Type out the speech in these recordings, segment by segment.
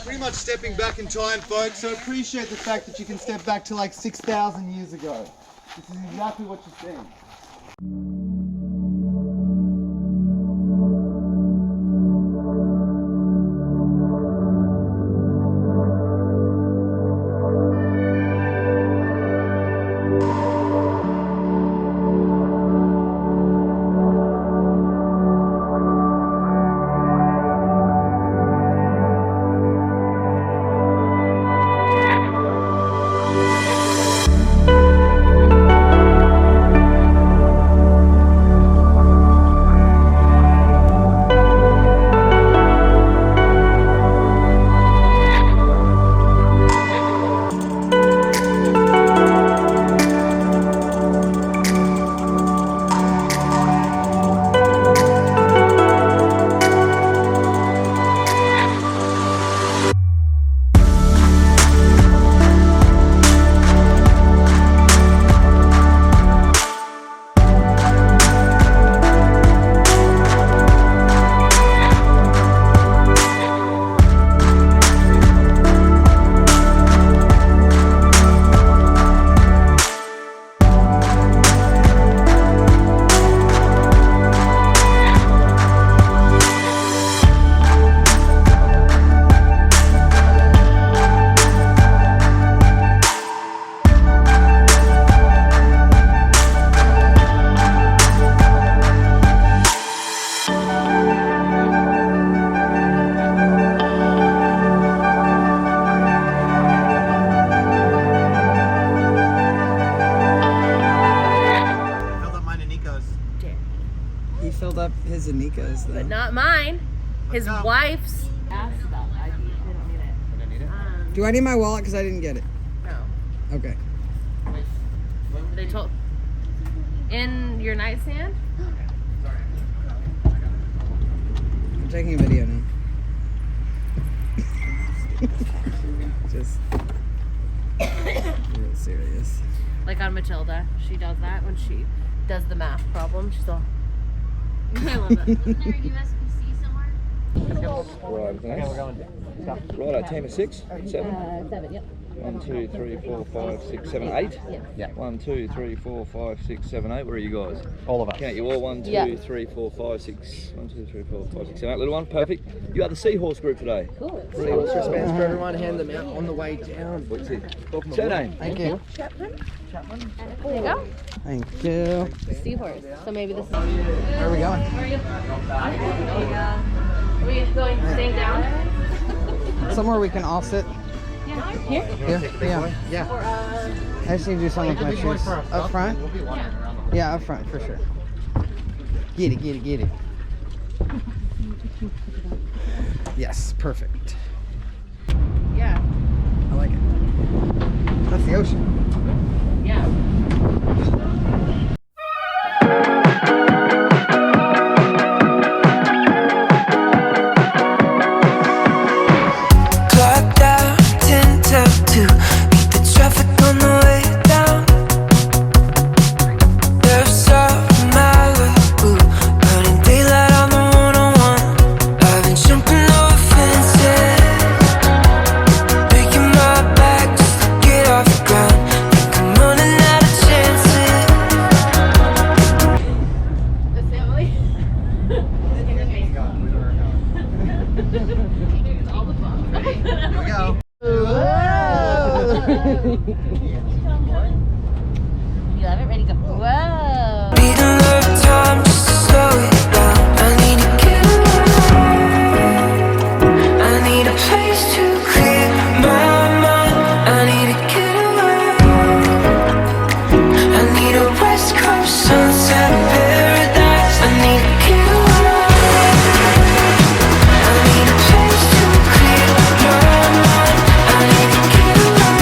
pretty much stepping back in time, folks, so appreciate the fact that you can step back to like 6,000 years ago. This is exactly what you're seeing. His and Nico's though. But not mine. His wife's. I don't need it. Do I need my wallet because I didn't get it? No. Okay. They told. In your nightstand? I'm taking a video now. Just real serious. Like on Matilda, she does that when she does the math problem. She's all. I love it. USPC somewhere? Right, nice. Right, team of 6, 7? 7, yep. 1, 2, 3, 4, 5, 6, 7, 8? Yeah. 1, 2, 3, 4, 5, 6, 7, 8. Where are you guys? All of us. Count you all. 1, 2, 3, 4, 5, 6. 1, 2, 3, 4, 5, 6, 7, 8. Little one, perfect. You are the seahorse group today. Cool. Brilliant. Wristbands for everyone, hand them out on the way down. What's it? Surname? Thank you. There you go. Thank you. Seahorse. So maybe this is. Where are we going? Are we going staying down? Somewhere we can all sit. Here? Here? Yeah. Or, I just need to do something with my shoes. Up front? Yeah, up front for sure. Get it, get it, get it. Yes, perfect. Yeah. I like it. That's the ocean. Yeah. You have it ready to go. Whoa. Need a little time just to slow it down. I need to get away. I need a place to clear my mind. I need to get away. I need a West Coast sunset paradise. I need to get away. I need a place to clear my mind. I need to get away.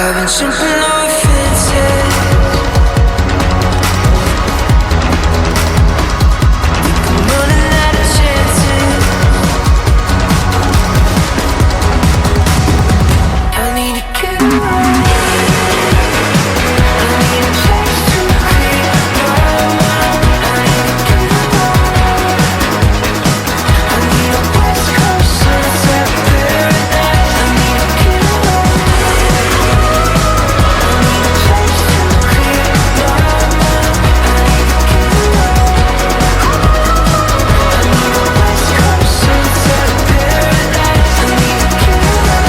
I've been jumping over fences. I'm running out of chances. I need to get away. I need a place to clear my mind. I need to get away. I need a West Coast sunset paradise. I need to get away. I need a place to clear my mind. I need to get away. I need a West Coast sunset paradise. I need to get away.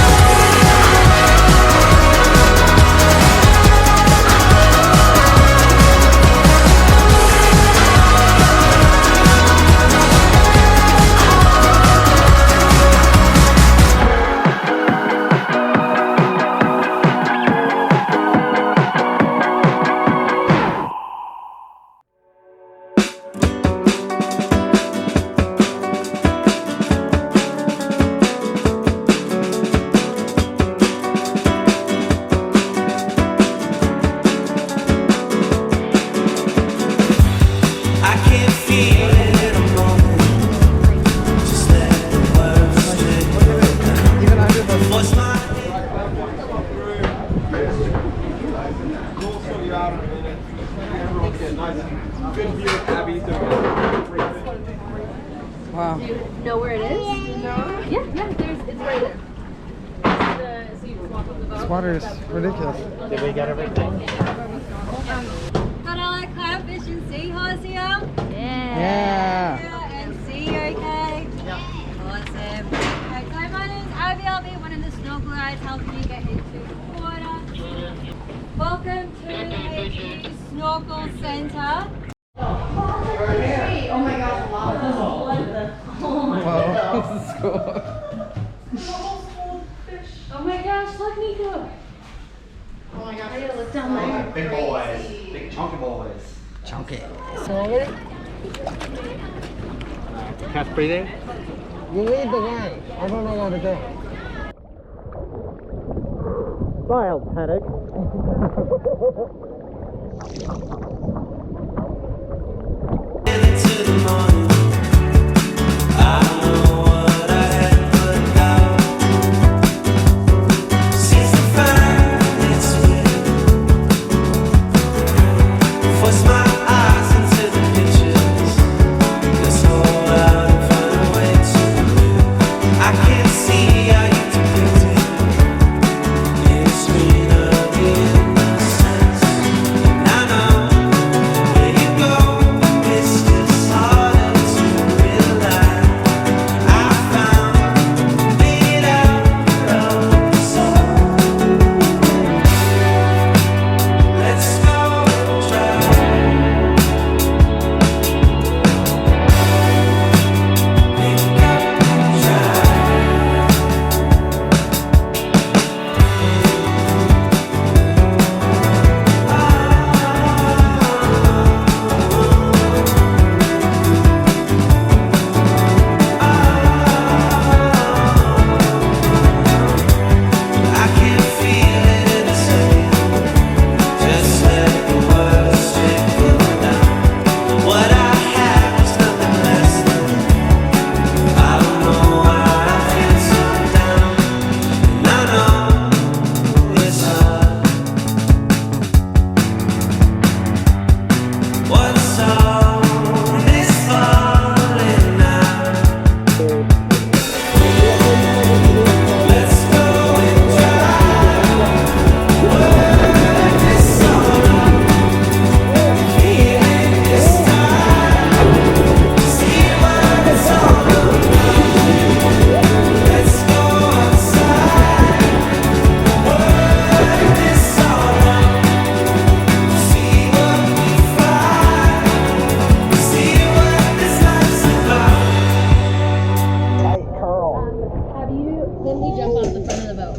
I can't feel it in a moment. Just let the words trickle down. Force my Wow. Do you know where it is? No. Yeah, it's right there. So you just walk up the boat. This water is ridiculous. Got all our clownfish and seahorse here. Yeah. And sea, okay? Awesome. Okay, so my name's Abby. I'll be one of the snorkel guides helping you get into the water. Welcome to the Snorkel Center. Wow. This is cool. Oh my gosh, look, Nico. Oh my gosh. I gotta look down there. Big boys. Big chunky boys. Chunky. Catch breathing. You lead the way. I don't know what to do. Wild paddock. into the morning. I know what I had put down. Seems to find its way. Force my eyes into the pictures. Let's hold out and find a way to live. I can't see how you depict it. It's screen of the innocence. And I know where you go. It's just harder to realize. I found it out of the soul. Let's go and try. Pick up and try. I can't feel it in a second. Just let the words trickle down. What I have is nothing less than. I don't know why I feel so down. And I know it's hard. What's all this falling now? Let's go and try. Word this song out. Feel it this time. See what it's all about. Let's go outside. Word this song out. See what we find. See what this life's about. Have you, then we jump off the front of the boat.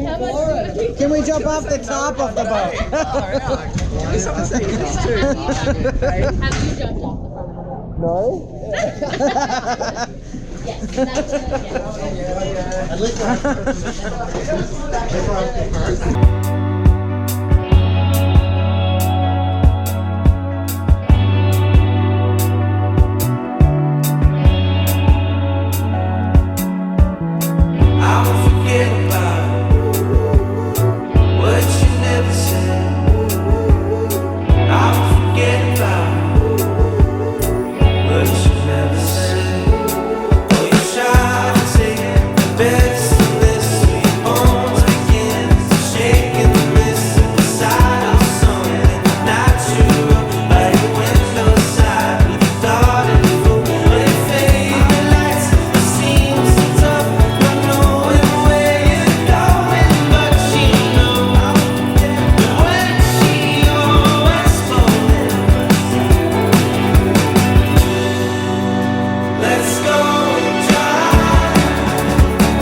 How much? Can we jump off the top of the boat? Have you jumped off the front of the boat? No. Yes, that's I won't forget about what you never said. I won't forget about what you never said. Oh, you try to take the best of this sweet bones begins to shake in the midst of the side of something natural. Like a window side with a thought in the room. When it faded lights, it seems so tough. Not knowing where you're going, but you know that when she always spoke. Let's go and try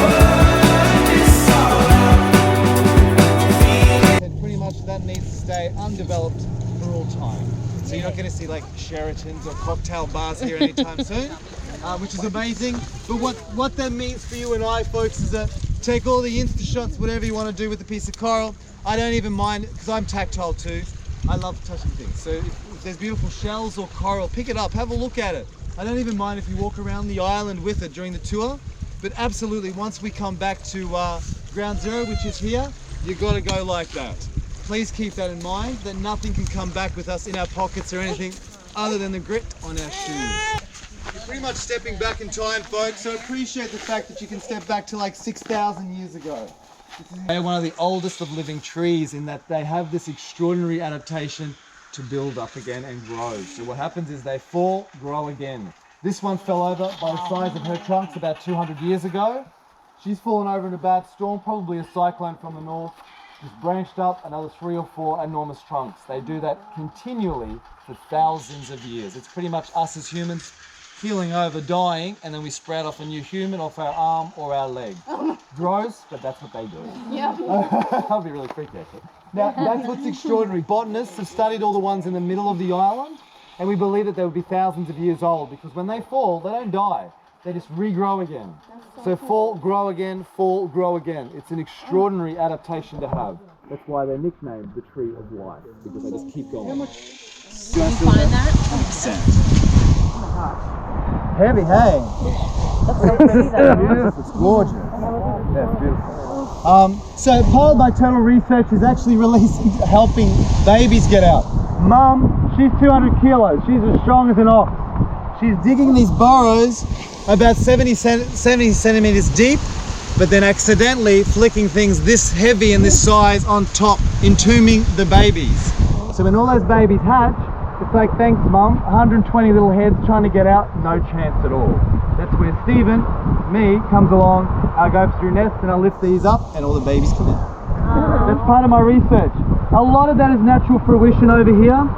what it's all about. And pretty much that needs to stay undeveloped for all time. So you're not going to see like Sheratons or cocktail bars here anytime soon, which is amazing. But what that means for you and I, folks, is that take all the Insta shots, whatever you want to do with a piece of coral. I don't even mind, because I'm tactile too. I love touching things. So if there's beautiful shells or coral, pick it up, have a look at it. I don't even mind if you walk around the island with it during the tour. But absolutely, once we come back to ground zero, which is here, you've got to go like that. Please keep that in mind, that nothing can come back with us in our pockets or anything other than the grit on our shoes. You're pretty much stepping back in time, folks, so appreciate the fact that you can step back to like 6,000 years ago. They're one of the oldest of living trees in that they have this extraordinary adaptation to build up again and grow. So what happens is they fall, grow again. This one fell over by the size of her trunks about 200 years ago. She's fallen over in a bad storm, probably a cyclone from the north. She's branched up another 3 or 4 enormous trunks. They do that continually for thousands of years. It's pretty much us as humans keeling over, dying, and then we sprout off a new human off our arm or our leg. Gross, but that's what they do. Yeah. That'll be really freaky, actually. Now, that's what's extraordinary. Botanists have studied all the ones in the middle of the island, and we believe that they would be thousands of years old, because when they fall, they don't die. They just regrow again. So fall, grow again, fall, grow again. It's an extraordinary adaptation to have. That's why they're nicknamed the tree of life, because they just keep going. How much? Can you find that? 100%. Heavy, hey? That's so pretty though. It's gorgeous. Yeah, it's beautiful. So part of my total research is actually helping babies get out. Mum, she's 200 kilos. She's as strong as an ox. She's digging these burrows about 70 centimeters deep, but then accidentally flicking things this heavy and this size on top, entombing the babies. So when all those babies hatch, it's like, thanks Mum, 120 little heads trying to get out, no chance at all. That's where Stephen, me, comes along. I go through nests and I lift these up and all the babies come out. That's part of my research. A lot of that is natural fruition over here.